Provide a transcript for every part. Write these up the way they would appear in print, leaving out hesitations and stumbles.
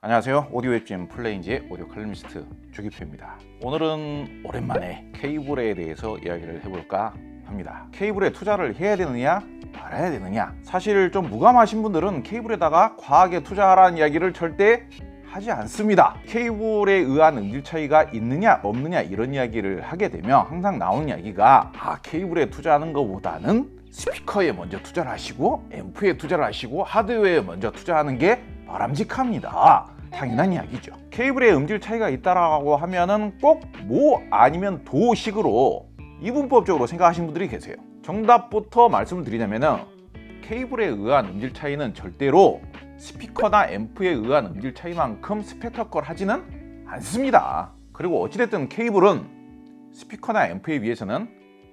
안녕하세요. 오디오 웹진 플레인즈의 오디오 칼럼니스트 조기표입니다. 오늘은 오랜만에 케이블에 대해서 이야기를 해볼까 합니다. 케이블에 투자를 해야 되느냐 말아야 되느냐, 사실 좀 무감하신 분들은 케이블에다가 과하게 투자하라는 이야기를 절대 하지 않습니다. 케이블에 의한 음질 차이가 있느냐 없느냐 이런 이야기를 하게 되면 항상 나오는 이야기가 케이블에 투자하는 것보다는 스피커에 먼저 투자를 하시고 앰프에 투자를 하시고 하드웨어에 먼저 투자하는 게 바람직합니다. 당연한 이야기죠. 케이블에 음질 차이가 있다라고 하면은 꼭 뭐 아니면 도식으로 이분법적으로 생각하시는 분들이 계세요. 정답부터 말씀을 드리자면은 케이블에 의한 음질 차이는 절대로 스피커나 앰프에 의한 음질 차이만큼 스펙터컬하지는 않습니다. 그리고 어찌됐든 케이블은 스피커나 앰프에 비해서는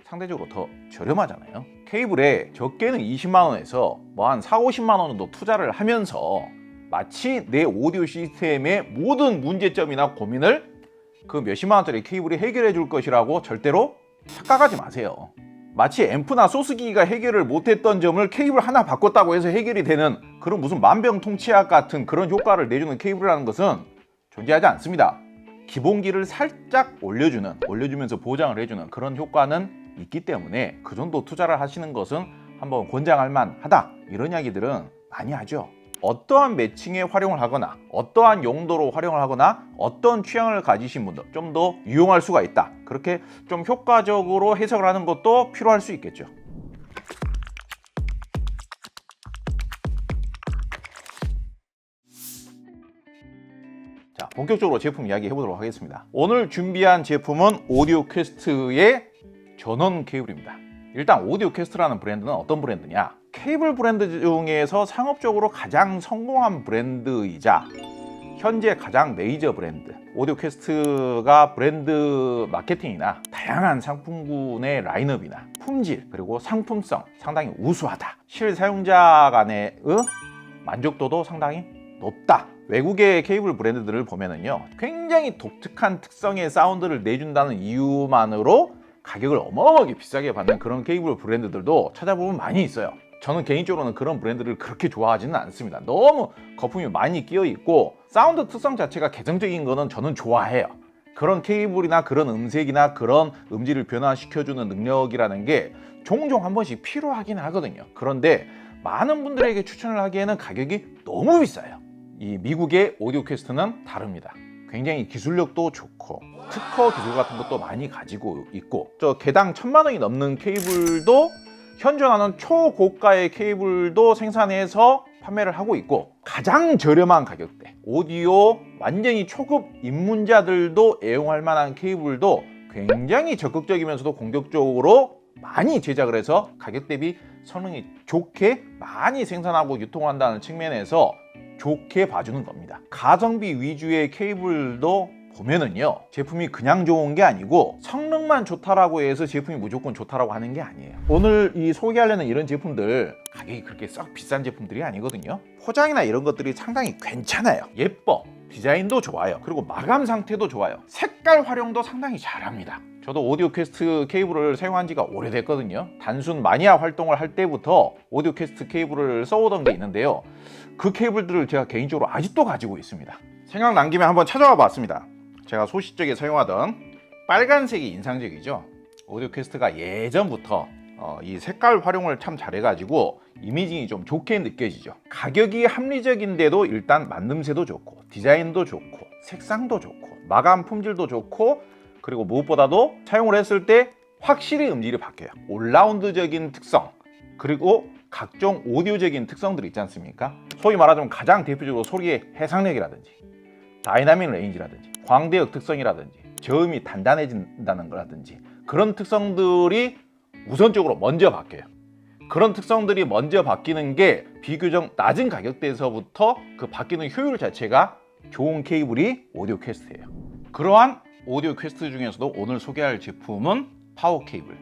상대적으로 더 저렴하잖아요. 케이블에 적게는 20만 원에서 뭐 한 4, 50만 원 정도 투자를 하면서 마치 내 오디오 시스템의 모든 문제점이나 고민을 그 몇십만 원짜리 케이블이 해결해 줄 것이라고 절대로 착각하지 마세요. 마치 앰프나 소스기기가 해결을 못했던 점을 케이블 하나 바꿨다고 해서 해결이 되는 그런 무슨 만병통치약 같은 그런 효과를 내주는 케이블이라는 것은 존재하지 않습니다. 기본기를 살짝 올려주면서 보장을 해주는 그런 효과는 있기 때문에 그 정도 투자를 하시는 것은 한번 권장할 만하다, 이런 이야기들은 많이 하죠. 어떠한 매칭에 활용을 하거나 어떠한 용도로 활용을 하거나 어떤 취향을 가지신 분들 좀 더 유용할 수가 있다, 그렇게 좀 효과적으로 해석을 하는 것도 필요할 수 있겠죠. 자, 본격적으로 제품 이야기 해보도록 하겠습니다. 오늘 준비한 제품은 오디오 퀘스트의 전원 케이블입니다. 일단 오디오 퀘스트라는 브랜드는 어떤 브랜드냐, 케이블 브랜드 중에서 상업적으로 가장 성공한 브랜드이자 현재 가장 메이저 브랜드. 오디오 퀘스트가 브랜드 마케팅이나 다양한 상품군의 라인업이나 품질 그리고 상품성 상당히 우수하다, 실사용자 간의 만족도도 상당히 높다. 외국의 케이블 브랜드들을 보면은요, 굉장히 독특한 특성의 사운드를 내준다는 이유만으로 가격을 어마어마하게 비싸게 받는 그런 케이블 브랜드들도 찾아보면 많이 있어요. 저는 개인적으로는 그런 브랜드를 그렇게 좋아하지는 않습니다. 너무 거품이 많이 끼어 있고 사운드 특성 자체가 개성적인 거는 저는 좋아해요. 그런 케이블이나 그런 음색이나 그런 음질을 변화시켜주는 능력이라는 게 종종 한 번씩 필요하긴 하거든요. 그런데 많은 분들에게 추천을 하기에는 가격이 너무 비싸요. 이 미국의 오디오 퀘스트는 다릅니다. 굉장히 기술력도 좋고 특허 기술 같은 것도 많이 가지고 있고, 저 개당 1000만 원이 넘는 케이블도 현존하는 초고가의 케이블도 생산해서 판매를 하고 있고, 가장 저렴한 가격대 오디오 완전히 초급 입문자들도 애용할 만한 케이블도 굉장히 적극적이면서도 공격적으로 많이 제작을 해서 가격 대비 성능이 좋게 많이 생산하고 유통한다는 측면에서 좋게 봐주는 겁니다. 가성비 위주의 케이블도 보면은요, 제품이 그냥 좋은 게 아니고 성능만 좋다라고 해서 제품이 무조건 좋다라고 하는 게 아니에요. 오늘 이 소개하려는 이런 제품들 가격이 그렇게 썩 비싼 제품들이 아니거든요. 포장이나 이런 것들이 상당히 괜찮아요. 예뻐, 디자인도 좋아요, 그리고 마감 상태도 좋아요, 색깔 활용도 상당히 잘합니다. 저도 오디오 퀘스트 케이블을 사용한 지가 오래됐거든요. 단순 마니아 활동을 할 때부터 오디오 퀘스트 케이블을 써오던 게 있는데요, 그 케이블들을 제가 개인적으로 아직도 가지고 있습니다. 생각난 김에 한번 찾아와 봤습니다. 제가 소시적에 사용하던 빨간색이 인상적이죠. 오디오 퀘스트가 예전부터 이 색깔 활용을 참 잘해가지고 이미징이 좀 좋게 느껴지죠. 가격이 합리적인데도 일단 만듦새도 좋고 디자인도 좋고 색상도 좋고 마감 품질도 좋고, 그리고 무엇보다도 사용을 했을 때 확실히 음질이 바뀌어요. 올라운드적인 특성 그리고 각종 오디오적인 특성들이 있지 않습니까? 소위 말하자면 가장 대표적으로 소리의 해상력이라든지 다이나믹 레인지라든지 광대역 특성이라든지 저음이 단단해진다는 거라든지 그런 특성들이 우선적으로 먼저 바뀌어요. 그런 특성들이 먼저 바뀌는 게 비교적 낮은 가격대에서부터 그 바뀌는 효율 자체가 좋은 케이블이 오디오 퀘스트예요. 그러한 오디오 퀘스트 중에서도 오늘 소개할 제품은 파워 케이블,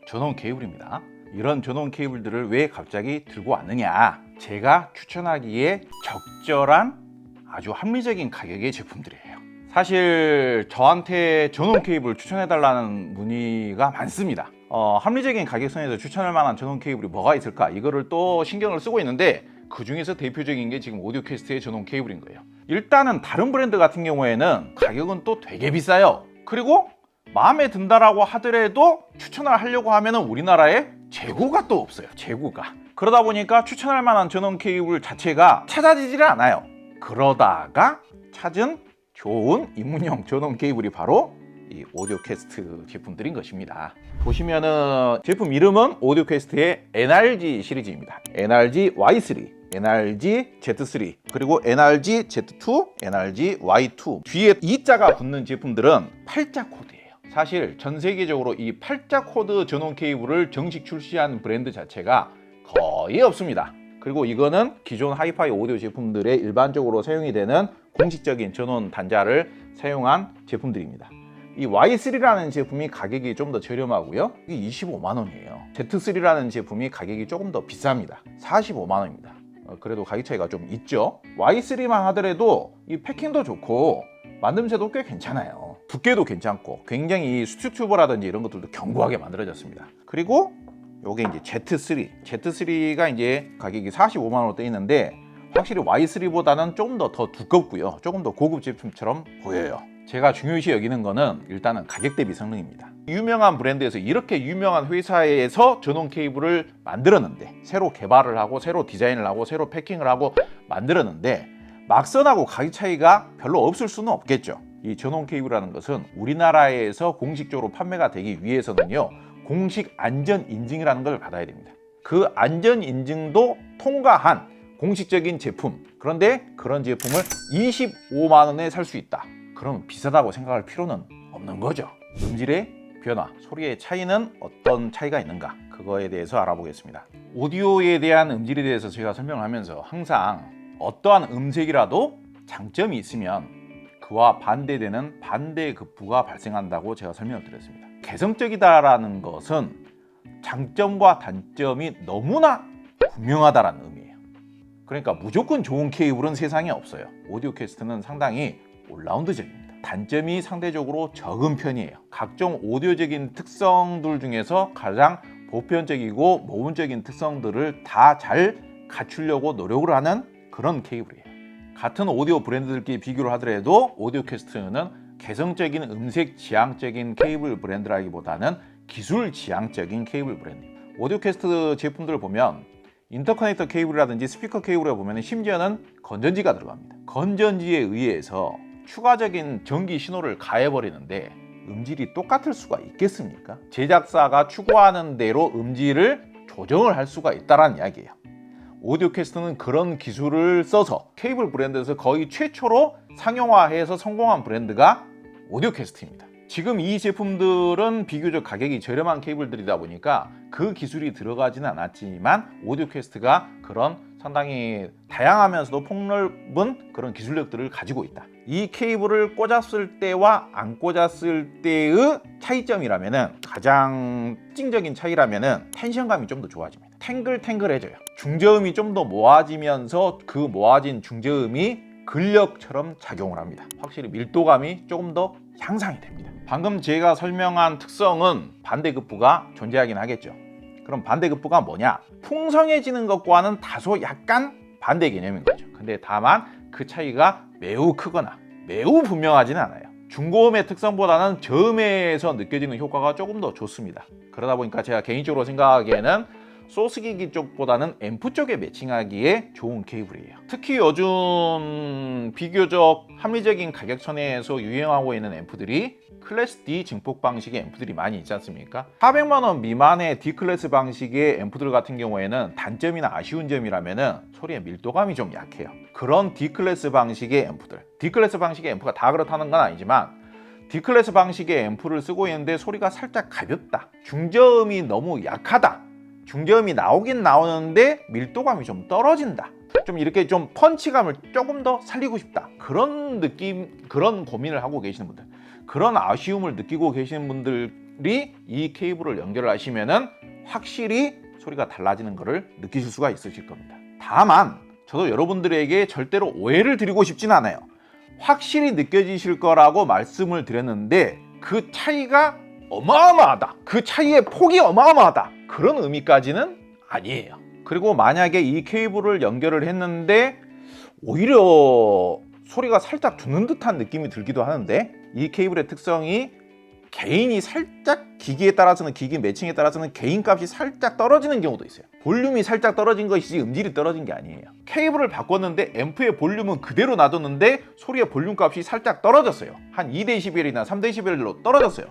전원 케이블입니다. 이런 전원 케이블들을 왜 갑자기 들고 왔느냐, 제가 추천하기에 적절한 아주 합리적인 가격의 제품들이에요. 사실 저한테 전원 케이블 추천해달라는 문의가 많습니다. 합리적인 가격선에서 추천할 만한 전원 케이블이 뭐가 있을까, 이거를 또 신경을 쓰고 있는데 그 중에서 대표적인 게 지금 오디오 퀘스트의 전원 케이블인 거예요. 일단은 다른 브랜드 같은 경우에는 가격은 또 되게 비싸요. 그리고 마음에 든다라고 하더라도 추천을 하려고 하면은 우리나라에 재고가 또 없어요. 재고가. 그러다 보니까 추천할 만한 전원 케이블 자체가 찾아지지를 않아요. 그러다가 찾은 좋은 입문용 전원 케이블이 바로 이 오디오 퀘스트 제품들인 것입니다. 보시면은 제품 이름은 오디오 퀘스트의 NRG 시리즈입니다. NRG Y3, NRG Z3, 그리고 NRG Z2, NRG Y2. 뒤에 E자가 붙는 제품들은 8자 코드예요. 사실 전 세계적으로 이 8자 코드 전원 케이블을 정식 출시한 브랜드 자체가 거의 없습니다. 그리고 이거는 기존 하이파이 오디오 제품들에 일반적으로 사용이 되는 공식적인 전원 단자를 사용한 제품들입니다. 이 Y3라는 제품이 가격이 좀 더 저렴하고요. 이게 25만 원이에요. Z3라는 제품이 가격이 조금 더 비쌉니다. 45만 원입니다. 그래도 가격 차이가 좀 있죠. Y3만 하더라도 이 패킹도 좋고 만듦새도 꽤 괜찮아요. 두께도 괜찮고 굉장히 스튜튜버라든지 이런 것들도 견고하게 만들어졌습니다. 그리고 요게 이제 Z3가 이제 가격이 45만 원으로 떼 있는데 확실히 Y3보다는 조금 더 두껍고요. 조금 더 고급 제품처럼 보여요. 제가 중요시 여기는 거는 일단은 가격 대비 성능입니다. 유명한 브랜드에서 이렇게 유명한 회사에서 전원 케이블을 만들었는데, 새로 개발을 하고 새로 디자인을 하고 새로 패킹을 하고 만들었는데 막선하고 가격 차이가 별로 없을 수는 없겠죠. 이 전원 케이블이라는 것은 우리나라에서 공식적으로 판매가 되기 위해서는요, 공식 안전 인증이라는 걸 받아야 됩니다. 그 안전 인증도 통과한 공식적인 제품, 그런데 그런 제품을 25만 원에 살 수 있다. 그럼 비싸다고 생각할 필요는 없는 거죠. 음질의 변화, 소리의 차이는 어떤 차이가 있는가, 그거에 대해서 알아보겠습니다. 오디오에 대한 음질에 대해서 제가 설명을 하면서 항상 어떠한 음색이라도 장점이 있으면 그와 반대되는 반대급부가 발생한다고 제가 설명을 드렸습니다. 개성적이다라는 것은 장점과 단점이 너무나 분명하다라는 의미예요. 그러니까 무조건 좋은 케이블은 세상에 없어요. 오디오 퀘스트는 상당히 올라운드적입니다. 단점이 상대적으로 적은 편이에요. 각종 오디오적인 특성들 중에서 가장 보편적이고 모범적인 특성들을 다 잘 갖추려고 노력을 하는 그런 케이블이에요. 같은 오디오 브랜드들끼리 비교를 하더라도 오디오 퀘스트는 개성적인 음색 지향적인 케이블 브랜드라기보다는 기술 지향적인 케이블 브랜드. 오디오 퀘스트 제품들을 보면 인터커넥터 케이블이라든지 스피커 케이블에 보면 심지어는 건전지가 들어갑니다. 건전지에 의해서 추가적인 전기 신호를 가해버리는데 음질이 똑같을 수가 있겠습니까? 제작사가 추구하는 대로 음질을 조정을 할 수가 있다는 이야기예요. 오디오 퀘스트는 그런 기술을 써서 케이블 브랜드에서 거의 최초로 상용화해서 성공한 브랜드가 오디오 퀘스트입니다. 지금 이 제품들은 비교적 가격이 저렴한 케이블들이다 보니까 그 기술이 들어가지는 않았지만 오디오 퀘스트가 그런 상당히 다양하면서도 폭넓은 그런 기술력들을 가지고 있다. 이 케이블을 꽂았을 때와 안 꽂았을 때의 차이점이라면은, 가장 특징적인 차이라면은 텐션감이 좀 더 좋아집니다. 탱글탱글해져요. 중저음이 좀 더 모아지면서 그 모아진 중저음이 근력처럼 작용을 합니다. 확실히 밀도감이 조금 더 향상이 됩니다. 방금 제가 설명한 특성은 반대급부가 존재하긴 하겠죠. 그럼 반대급부가 뭐냐? 풍성해지는 것과는 다소 약간 반대 개념인 거죠. 근데 다만 그 차이가 매우 크거나 매우 분명하지는 않아요. 중고음의 특성보다는 저음에서 느껴지는 효과가 조금 더 좋습니다. 그러다 보니까 제가 개인적으로 생각하기에는 소스기기 쪽보다는 앰프 쪽에 매칭하기에 좋은 케이블이에요. 특히 요즘 비교적 합리적인 가격선에서 유행하고 있는 앰프들이 클래스 D 증폭 방식의 앰프들이 많이 있지 않습니까? 400만 원 미만의 D 클래스 방식의 앰프들 같은 경우에는 단점이나 아쉬운 점이라면은 소리의 밀도감이 좀 약해요. 그런 D 클래스 방식의 앰프들, D 클래스 방식의 앰프가 다 그렇다는 건 아니지만 D 클래스 방식의 앰프를 쓰고 있는데 소리가 살짝 가볍다, 중저음이 너무 약하다, 중저음이 나오긴 나오는데 밀도감이 좀 떨어진다, 좀 이렇게 좀 펀치감을 조금 더 살리고 싶다, 그런 느낌, 그런 고민을 하고 계시는 분들, 그런 아쉬움을 느끼고 계시는 분들이 이 케이블을 연결을 하시면은 확실히 소리가 달라지는 것을 느끼실 수가 있으실 겁니다. 다만 저도 여러분들에게 절대로 오해를 드리고 싶진 않아요. 확실히 느껴지실 거라고 말씀을 드렸는데 그 차이가 어마어마하다, 그 차이의 폭이 어마어마하다, 그런 의미까지는 아니에요. 그리고 만약에 이 케이블을 연결을 했는데 오히려 소리가 살짝 죽는 듯한 느낌이 들기도 하는데, 이 케이블의 특성이 개인이 살짝 기기에 따라서는, 기기 매칭에 따라서는 개인 값이 살짝 떨어지는 경우도 있어요. 볼륨이 살짝 떨어진 것이지 음질이 떨어진 게 아니에요. 케이블을 바꿨는데 앰프의 볼륨은 그대로 놔뒀는데 소리의 볼륨 값이 살짝 떨어졌어요. 한 2dB이나 3dB로 떨어졌어요.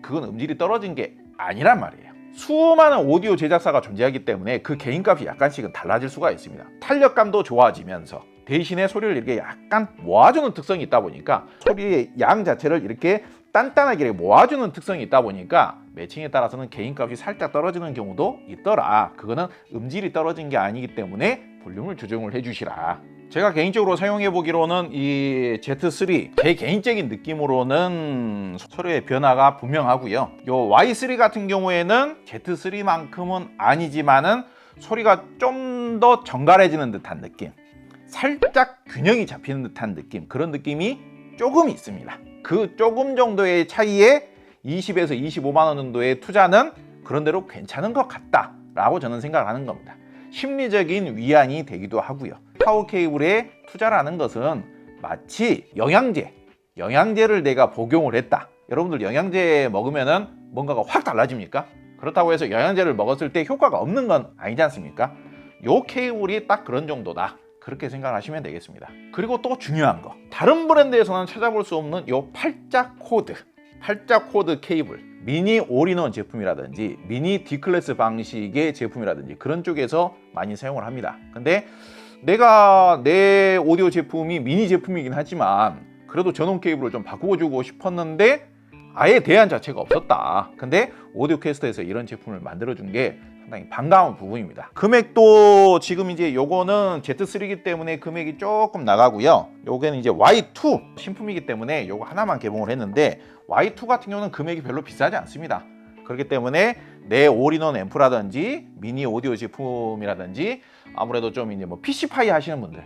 그건 음질이 떨어진 게 아니란 말이에요. 수많은 오디오 제작사가 존재하기 때문에 그 개인 값이 약간씩은 달라질 수가 있습니다. 탄력감도 좋아지면서 대신에 소리를 이렇게 약간 모아주는 특성이 있다 보니까, 소리의 양 자체를 이렇게 단단하게 모아주는 특성이 있다 보니까 매칭에 따라서는 개인 값이 살짝 떨어지는 경우도 있더라. 그거는 음질이 떨어진 게 아니기 때문에 볼륨을 조정을 해주시라. 제가 개인적으로 사용해 보기로는 이 Z3, 제 개인적인 느낌으로는 소리의 변화가 분명하고요. 요 Y3 같은 경우에는 Z3만큼은 아니지만은 소리가 좀 더 정갈해지는 듯한 느낌, 살짝 균형이 잡히는 듯한 느낌, 그런 느낌이 조금 있습니다. 그 조금 정도의 차이에 20에서 25만 원 정도의 투자는 그런대로 괜찮은 것 같다 라고 저는 생각을 하는 겁니다. 심리적인 위안이 되기도 하고요. 파워 케이블에 투자라는 것은 마치 영양제를 내가 복용을 했다. 여러분들 영양제 먹으면은 뭔가가 확 달라집니까? 그렇다고 해서 영양제를 먹었을 때 효과가 없는 건 아니지 않습니까? 요 케이블이 딱 그런 정도다, 그렇게 생각하시면 되겠습니다. 그리고 또 중요한 거, 다른 브랜드에서는 찾아볼 수 없는 요 팔자 코드 케이블, 미니 올인원 제품이라든지 미니 D클래스 방식의 제품이라든지 그런 쪽에서 많이 사용을 합니다. 근데 내가 내 오디오 제품이 미니 제품이긴 하지만 그래도 전원 케이블을 좀 바꾸어주고 싶었는데 아예 대안 자체가 없었다. 근데 오디오 퀘스트에서 이런 제품을 만들어준 게 상당히 반가운 부분입니다. 금액도 지금 이제 요거는 Z3이기 때문에 금액이 조금 나가고요. 요게는 이제 Y2 신품이기 때문에 요거 하나만 개봉을 했는데, Y2 같은 경우는 금액이 별로 비싸지 않습니다. 그렇기 때문에 내 올인원 앰프라든지 미니 오디오 제품이라든지, 아무래도 좀 이제 뭐 PC파이 하시는 분들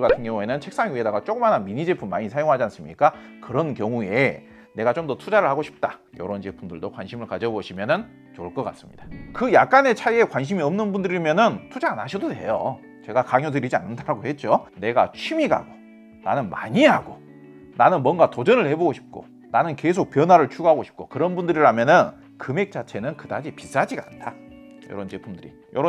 같은 경우에는 책상 위에다가 조그마한 미니 제품 많이 사용하지 않습니까? 그런 경우에 내가 좀 더 투자를 하고 싶다, 이런 제품들도 관심을 가져보시면 좋을 것 같습니다. 그 약간의 차이에 관심이 없는 분들이면 투자 안 하셔도 돼요. 제가 강요드리지 않는다고 했죠. 내가 취미가고, 나는 많이 하고, 나는 뭔가 도전을 해보고 싶고, 나는 계속 변화를 추구하고 싶고, 그런 분들이라면 금액 자체는 그다지 비싸지가 않다. 이런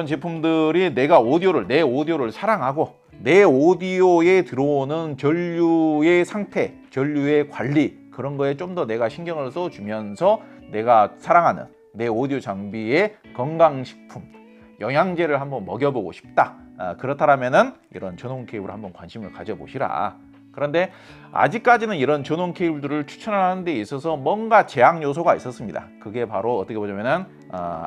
제품들이 내 오디오를 사랑하고, 내 오디오에 들어오는 전류의 상태, 전류의 관리, 그런 거에 좀 더 내가 신경을 써주면서 내가 사랑하는 내 오디오 장비의 건강식품, 영양제를 한번 먹여보고 싶다. 그렇다면은 이런 전원 케이블 한번 관심을 가져보시라. 그런데 아직까지는 이런 전원 케이블들을 추천하는 데 있어서 뭔가 제약 요소가 있었습니다. 그게 바로 어떻게 보자면은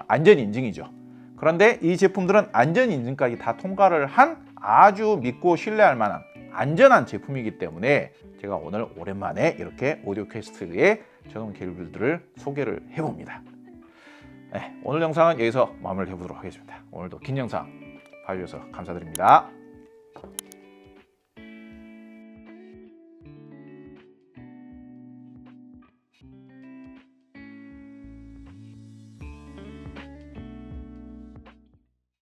안전 인증이죠. 그런데 이 제품들은 안전 인증까지 다 통과를 한 아주 믿고 신뢰할 만한 안전한 제품이기 때문에 제가 오늘 오랜만에 이렇게 오디오 퀘스트의 전원 케이블들을 소개를 해봅니다. 네, 오늘 영상은 여기서 마무리를 해보도록 하겠습니다. 오늘도 긴 영상 봐주셔서 감사드립니다.